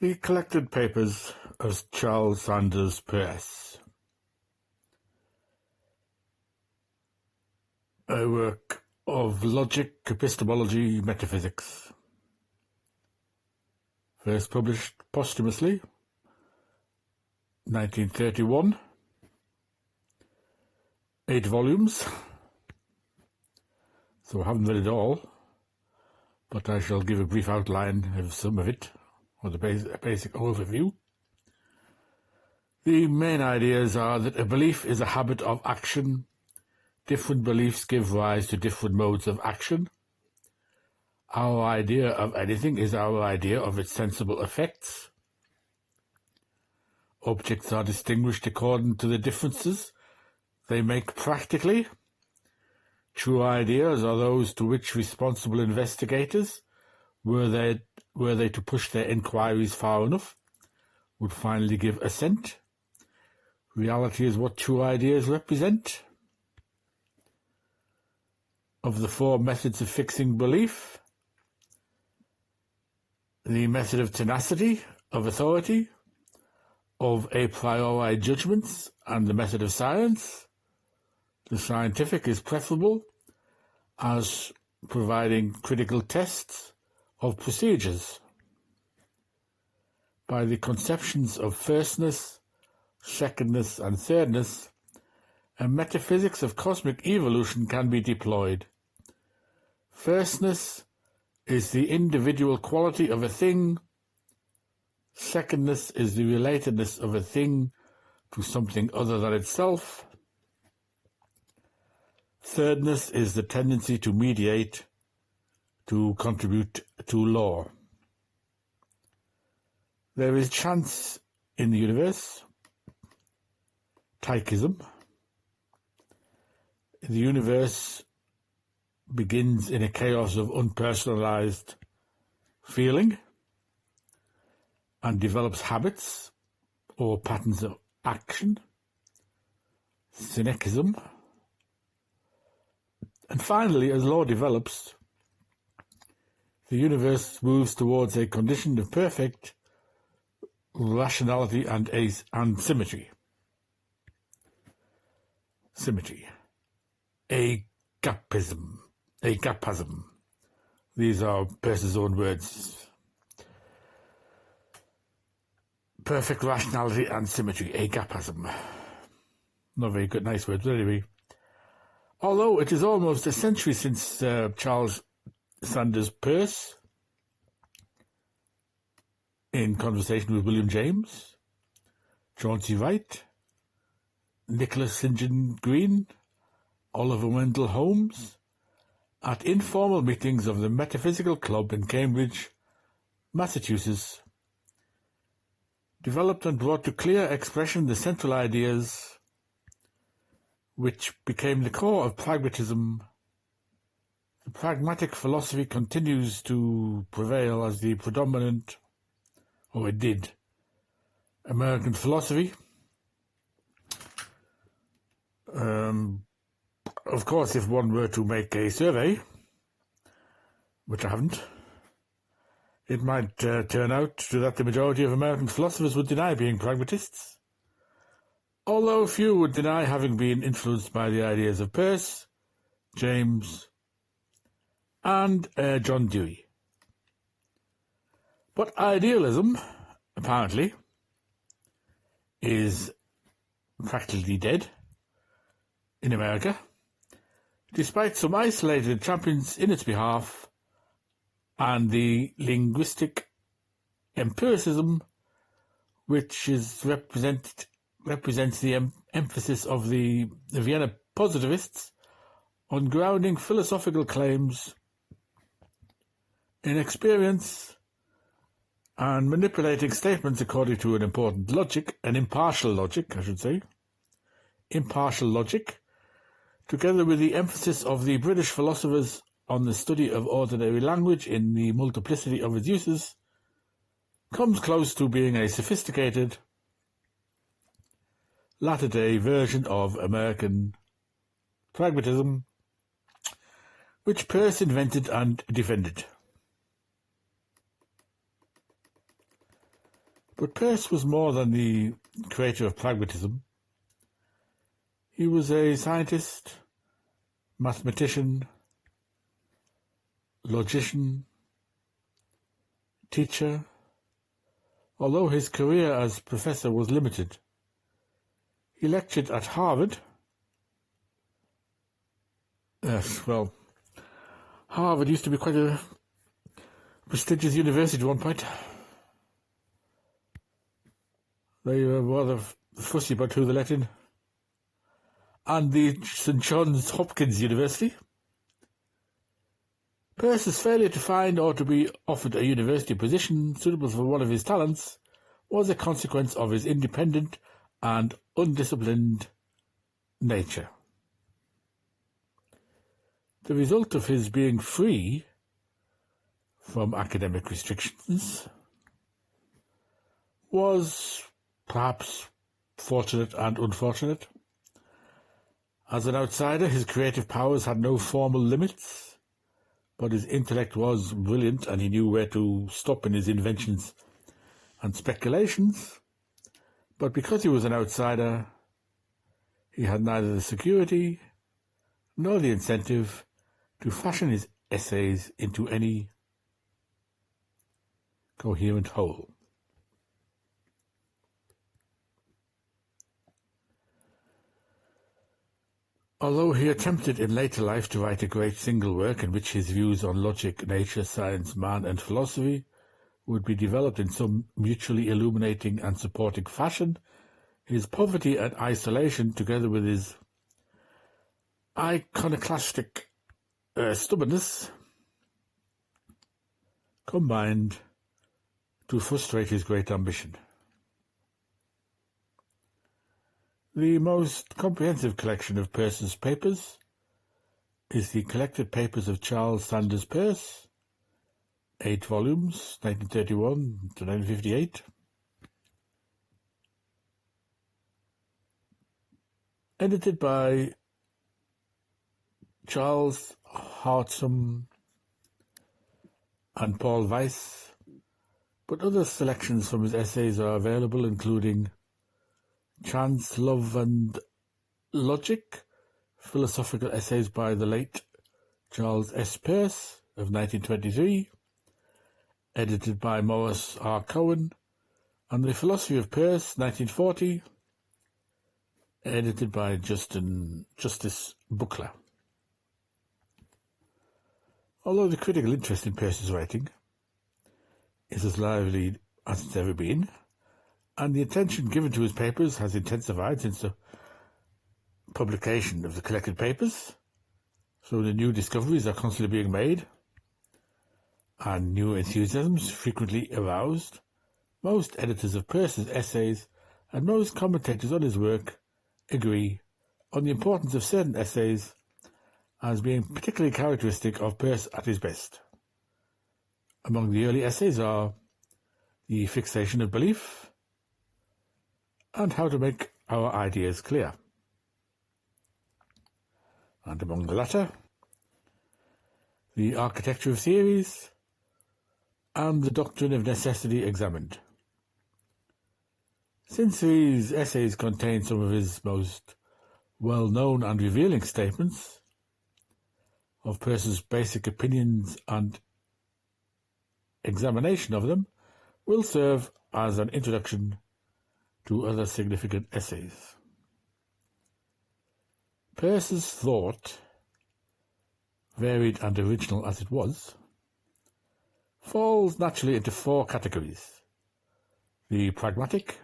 The collected papers of Charles Sanders Peirce, a work of logic, epistemology, metaphysics, first published posthumously, 1931, 8 volumes, so I haven't read it all, but I shall give a brief outline of some of it, or the basic overview. The main ideas are that a belief is a habit of action. Different beliefs give rise to different modes of action. Our idea of anything is our idea of its sensible effects. Objects are distinguished according to the differences they make practically. True ideas are those to which responsible investigators, were they to push their inquiries far enough, would finally give assent. Reality is what true ideas represent. Of the 4 methods of fixing belief, the method of tenacity, of authority, of a priori judgments, and the method of science, the scientific is preferable as providing critical tests of procedures. By the conceptions of firstness, secondness, and thirdness, a metaphysics of cosmic evolution can be deployed. Firstness is the individual quality of a thing. Secondness is the relatedness of a thing to something other than itself. Thirdness is the tendency to mediate, to contribute to law. There is chance in the universe, Tychism. The universe begins in a chaos of unpersonalized feeling and develops habits or patterns of action, Synechism. And finally, as law develops, the universe moves towards a condition of perfect rationality and symmetry. Symmetry. Agapism. These are Peirce's own words. Perfect rationality and symmetry. Agapism. Not very good, nice words, but anyway. Although it is almost a century since Charles Sanders Peirce, in conversation with William James, Chauncey Wright, Nicholas St. John Green, Oliver Wendell Holmes, at informal meetings of the Metaphysical Club in Cambridge, Massachusetts, developed and brought to clear expression the central ideas which became the core of pragmatism. The pragmatic philosophy continues to prevail as the predominant, or it did, American philosophy. Of course, if one were to make a survey, which I haven't, it might turn out to that the majority of American philosophers would deny being pragmatists, although few would deny having been influenced by the ideas of Peirce, James, and John Dewey. But idealism, apparently, is practically dead in America, despite some isolated champions in its behalf and the linguistic empiricism which represents the emphasis of the Vienna positivists on grounding philosophical claims in experience and manipulating statements according to an impartial logic, together with the emphasis of the British philosophers on the study of ordinary language in the multiplicity of its uses, comes close to being a sophisticated, latter-day version of American pragmatism, which Peirce invented and defended. But Peirce was more than the creator of pragmatism. He was a scientist, mathematician, logician, teacher, although his career as professor was limited. He lectured at Harvard. Yes, well, Harvard used to be quite a prestigious university at one point. They were rather fussy about who they let in. And the St. John's Hopkins University. Peirce's failure to find or to be offered a university position suitable for one of his talents was a consequence of his independent and undisciplined nature. The result of his being free from academic restrictions was perhaps fortunate and unfortunate. As an outsider, his creative powers had no formal limits, but his intellect was brilliant and he knew where to stop in his inventions and speculations. But because he was an outsider, he had neither the security nor the incentive to fashion his essays into any coherent whole. Although he attempted in later life to write a great single work in which his views on logic, nature, science, man, and philosophy would be developed in some mutually illuminating and supporting fashion, his poverty and isolation, together with his iconoclastic stubbornness, combined to frustrate his great ambition. The most comprehensive collection of Peirce's papers is the Collected Papers of Charles Sanders Peirce, 8 volumes, 1931 to 1958. Edited by Charles Hartsham and Paul Weiss, but other selections from his essays are available, including Chance, Love and Logic, philosophical essays by the late Charles S. Peirce of 1923, edited by Morris R. Cohen, and The Philosophy of Peirce, 1940, edited by Justice Buckler. Although the critical interest in Peirce's writing is as lively as it's ever been, and the attention given to his papers has intensified since the publication of the collected papers, so the new discoveries are constantly being made, and new enthusiasms frequently aroused, most editors of Peirce's essays and most commentators on his work agree on the importance of certain essays as being particularly characteristic of Peirce at his best. Among the early essays are The Fixation of Belief and How to Make Our Ideas Clear. And among the latter, The Architecture of Theories and The Doctrine of Necessity Examined. Since these essays contain some of his most well-known and revealing statements of Peirce's basic opinions, and examination of them will serve as an introduction to other significant essays. Peirce's thought, varied and original as it was, falls naturally into 4 categories: the pragmatic,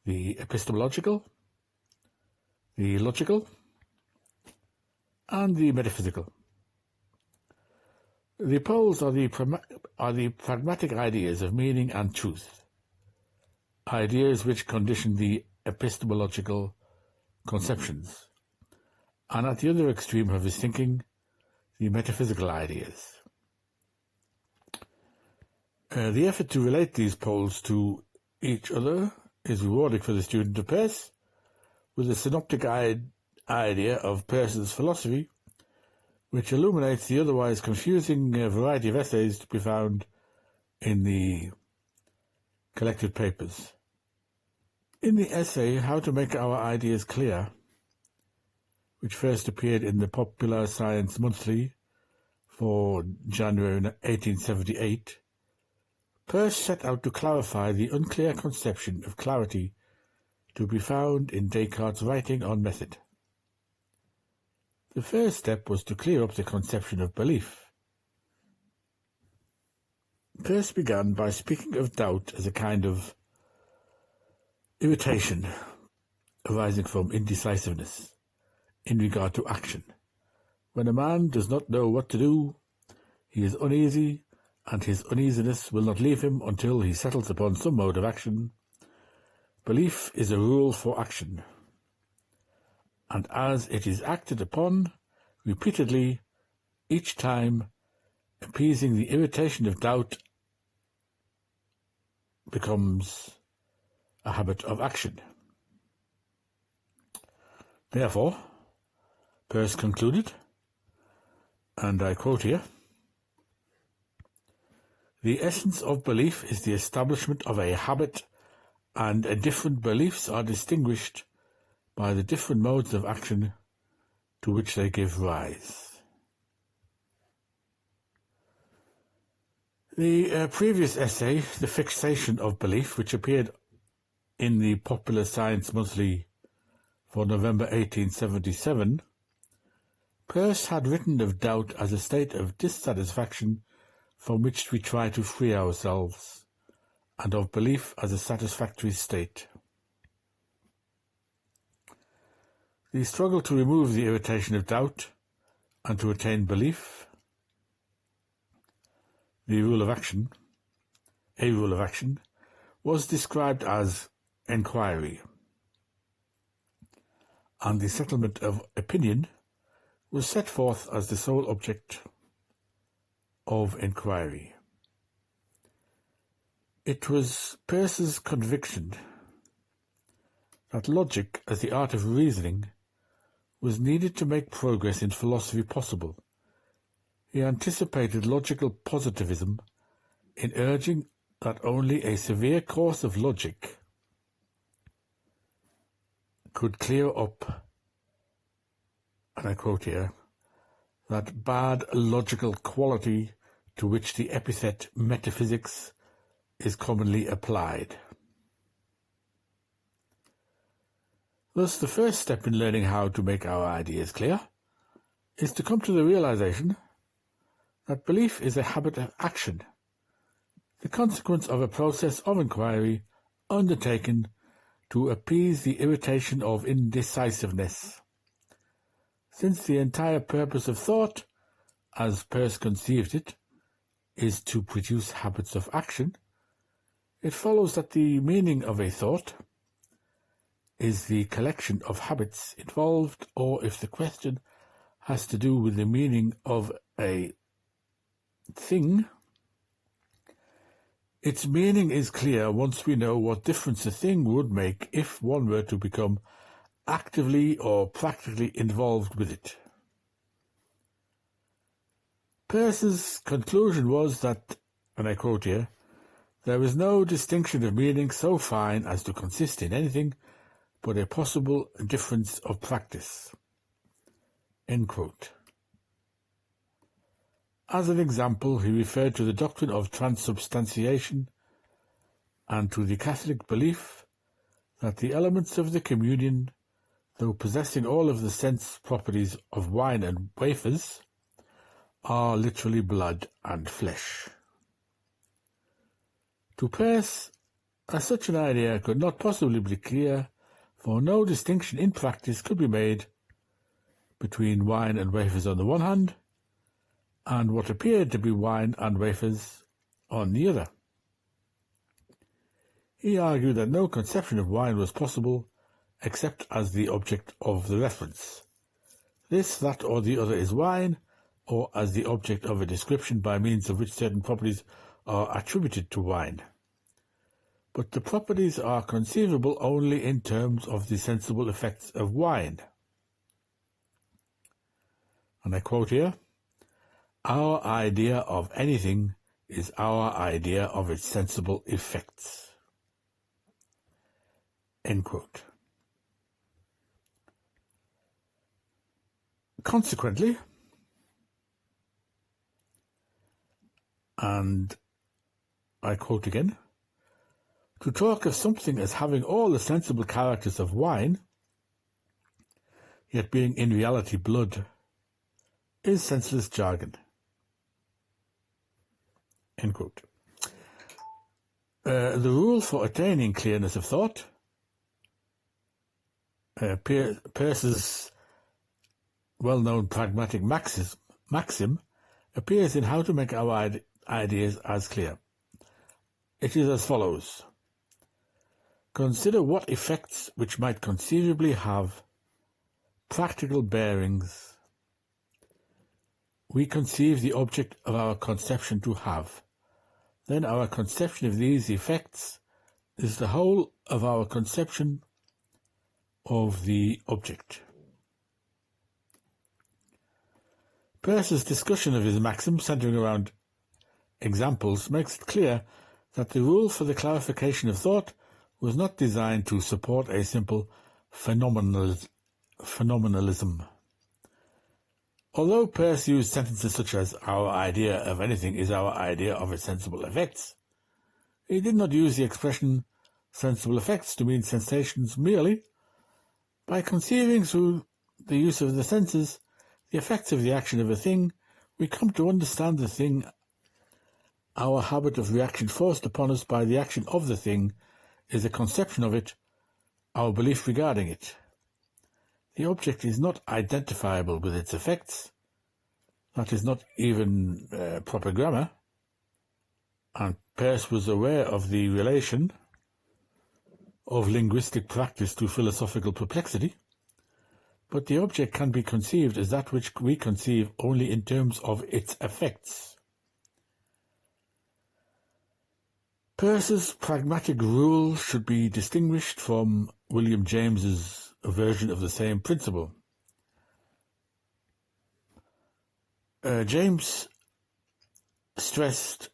the epistemological, the logical, and the metaphysical. The poles are the pragmatic ideas of meaning and truth, ideas which condition the epistemological conceptions, and at the other extreme of his thinking, the metaphysical ideas. The effort to relate these poles to each other is rewarding for the student of Peirce, with a synoptic idea of Peirce's philosophy, which illuminates the otherwise confusing variety of essays to be found in the collected papers. In the essay How to Make Our Ideas Clear, which first appeared in the Popular Science Monthly for January 1878, Peirce set out to clarify the unclear conception of clarity to be found in Descartes' writing on method. The first step was to clear up the conception of belief. Peirce began by speaking of doubt as a kind of irritation arising from indecisiveness in regard to action. When a man does not know what to do, he is uneasy, and his uneasiness will not leave him until he settles upon some mode of action. Belief is a rule for action, and as it is acted upon repeatedly, each time appeasing the irritation of doubt becomes a habit of action. Therefore, Peirce concluded, and I quote here, "The essence of belief is the establishment of a habit, and different beliefs are distinguished by the different modes of action to which they give rise." The previous essay, The Fixation of Belief, which appeared in the Popular Science Monthly for November 1877, Peirce had written of doubt as a state of dissatisfaction from which we try to free ourselves, and of belief as a satisfactory state. The struggle to remove the irritation of doubt and to attain belief, a rule of action, was described as enquiry, and the settlement of opinion was set forth as the sole object of enquiry. It was Peirce's conviction that logic, as the art of reasoning, was needed to make progress in philosophy possible. He anticipated logical positivism in urging that only a severe course of logic could clear up, and I quote here, that bad logical quality to which the epithet metaphysics is commonly applied. Thus, the first step in learning how to make our ideas clear is to come to the realization that belief is a habit of action, the consequence of a process of inquiry undertaken to appease the irritation of indecisiveness. Since the entire purpose of thought, as Peirce conceived it, is to produce habits of action, it follows that the meaning of a thought is the collection of habits involved, or if the question has to do with the meaning of a thing, its meaning is clear once we know what difference a thing would make if one were to become actively or practically involved with it. Peirce's conclusion was that, and I quote here, "There is no distinction of meaning so fine as to consist in anything but a possible difference of practice." End quote. As an example, he referred to the doctrine of transubstantiation and to the Catholic belief that the elements of the communion, though possessing all of the sense properties of wine and wafers, are literally blood and flesh. To Peirce, such an idea could not possibly be clear, for no distinction in practice could be made between wine and wafers on the one hand, and what appeared to be wine and wafers on the other. He argued that no conception of wine was possible except as the object of the reference. This, that, or the other is wine, or as the object of a description by means of which certain properties are attributed to wine. But the properties are conceivable only in terms of the sensible effects of wine. And I quote here, "Our idea of anything is our idea of its sensible effects." End quote. Consequently, and I quote again, to talk of something as having all the sensible characters of wine, yet being in reality blood, is senseless jargon. End quote. The rule for attaining clearness of thought, Peirce's well-known pragmatic maxim, appears in How to Make Our Ideas as Clear. It is as follows. Consider what effects which might conceivably have practical bearings we conceive the object of our conception to have. Then our conception of these effects is the whole of our conception of the object. Peirce's discussion of his maxim, centering around examples, makes it clear that the rule for the clarification of thought was not designed to support a simple phenomenalism. Although Peirce used sentences such as "our idea of anything is our idea of its sensible effects," he did not use the expression sensible effects to mean sensations merely. By conceiving through the use of the senses the effects of the action of a thing, we come to understand the thing. Our habit of reaction forced upon us by the action of the thing is a conception of it, our belief regarding it. The object is not identifiable with its effects. That is not even proper grammar. And Peirce was aware of the relation of linguistic practice to philosophical perplexity. But the object can be conceived as that which we conceive only in terms of its effects. Peirce's pragmatic rule should be distinguished from William James's version of the same principle. James stressed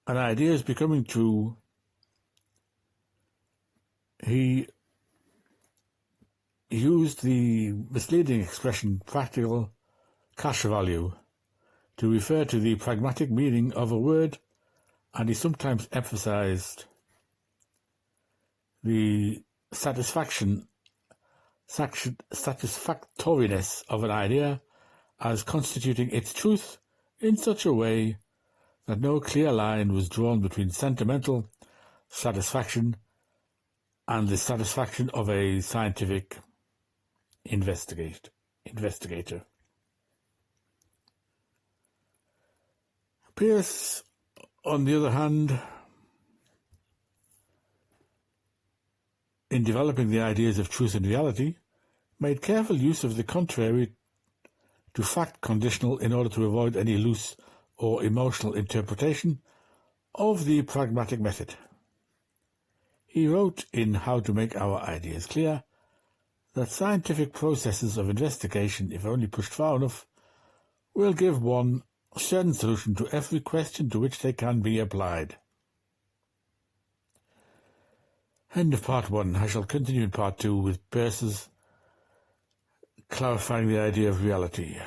an idea is becoming true. He used the misleading expression practical cash value to refer to the pragmatic meaning of a word, and he sometimes emphasized the satisfactoriness of an idea as constituting its truth in such a way that no clear line was drawn between sentimental satisfaction and the satisfaction of a scientific investigator. Peirce, on the other hand, in developing the ideas of truth and reality, made careful use of the contrary to fact conditional in order to avoid any loose or emotional interpretation of the pragmatic method. He wrote in How to Make Our Ideas Clear that scientific processes of investigation, if only pushed far enough, will give one a certain solution to every question to which they can be applied. End of part 1. I shall continue in part 2 with Peirce's clarifying the idea of reality.